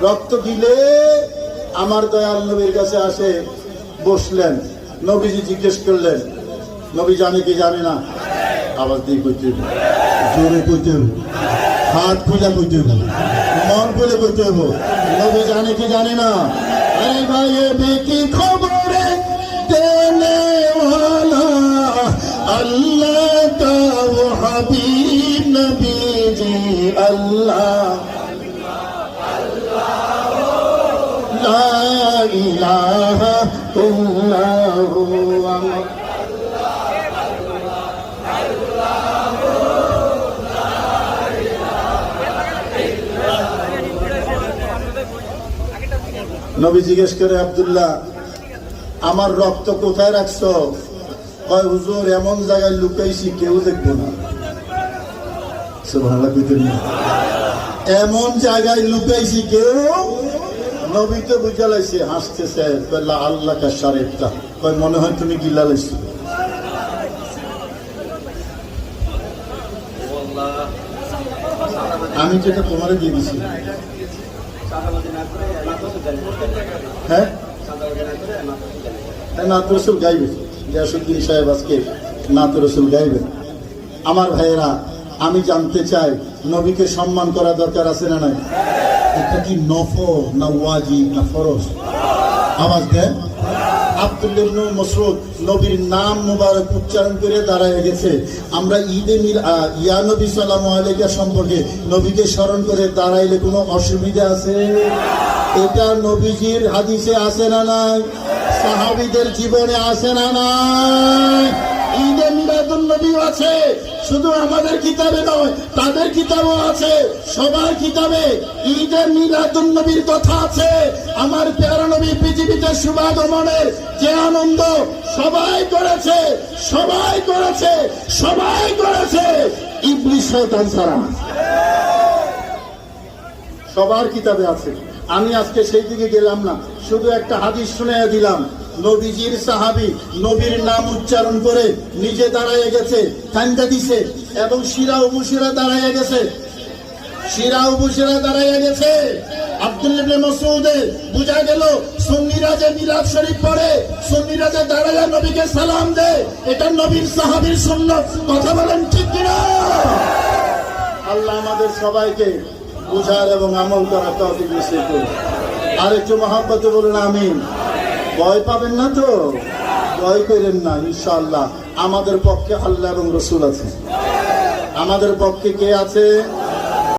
রক্ত দিলে আমার দয়াল নবীর কাছে আসে বসলেন। নবীজি জিজ্ঞেস করলেন, নবী জানে কি জানে না? আওয়াজ দিয়ে কইতে হবে, জোরে কইতে হবে, হাত খুঁজা কইতে হবে, মন খুলে কইতে হবে, নবী জানে কি জানে না? আরে ভাই বেকি খবরে দেনে ওয়ালা আল্লাহ কা ও হাবিব নবীজি আল্লাহ লা ইলাহা ইল্লাহু নবী জিজ্ঞেস করে, আব্দুল্লাহ আমার রক্ত কোথায় রাখছো? কয় হুজুর এমন জায়গায় লুকাইছি কেউ দেখবো না। সুবহানাল্লাহ কইতেন না? এমন জায়গায় লুকাইছি কেউ। নবী তো বুঝা লাইছে, হাসতেছে, কইলা আল্লাহ কা শারেফটা, কয় মনে হয় তুমি গিলা লাইছো। আমি যেটা তোমারে দিয়ে দিছি, হ্যাঁ নাত রসুল গাইবে, গিয়াসউদ্দিন সাহেব আজকে নাত রসুল গাইবে। আমার ভাইয়েরা, আমি জানতে চাই নবীকে সম্মান করা দরকার আছে না নাই? এটা কি নফল না ওয়াজিব না ফরজ? আওয়াজ দেন। আব্দুল্লাহ ইবনে মাসউদ নবীর নাম মুবারক উচ্চারণ করে দাঁড়ায় গেছে। আমরা ঈদে ইয়া নবী সাল্লাল্লাহু আলাইহি সম্পর্কে নবীকে স্মরণ করে দাঁড়াইলে কোনো অসুবিধা আছে? এটা নবীজির হাদিসে আছে না নাই? সাহাবীদের জীবনে আছে না নাই? ঈদে মিলাদুন নবী আছে, শুধু আমাদের কিতাবে নয়, তাদের কিতাবও আছে, সবার কিতাবে ঈদে মিলাদুন নবীর কথা আছে। আমার প্যারা নবী পৃথিবীতে শুভাগমনের যে আনন্দ সবাই করেছে, সবাই করেছে, সবাই করেছে, ইবলিস শয়তান ছাড়া। সবার কিতাবে আছে। আমি আজকে সেই দিকে গেলাম না, শুধু একটা হাদিস শুনে দিলাম। নবীজির সাহাবী নবীর নাম উচ্চারণ করে নিজে দাঁড়ায় গেছে, কান্দা দিছে, এবং শিরা ও মুশিরা দাঁড়ায় গেছে, শিরা ও মুশিরা দাঁড়ায় গেছে। আব্দুল্লাহ ইবনে মাসউদে বুঝা গেল সুন্নিরা যে মিলাদ শরীফ পড়ে, সুন্নিরা যে দাঁড়ায় নবীকে সালাম দেয়, এটা নবীর সাহাবীর সুন্নাত। কথা বলেন ঠিক কিনা? আল্লাহ আমাদের সবাইকে বুঝার এবং আমল করার তৌফিক নসিব করুন। আর একটু মহব্বতে বলুন আমিন। ভয় পাবেন না তো? ভয় করেন না, ইনশাআল্লাহ আমাদের পক্ষে আল্লাহ এবং রসুল আছে। আমাদের পক্ষে কে আছে?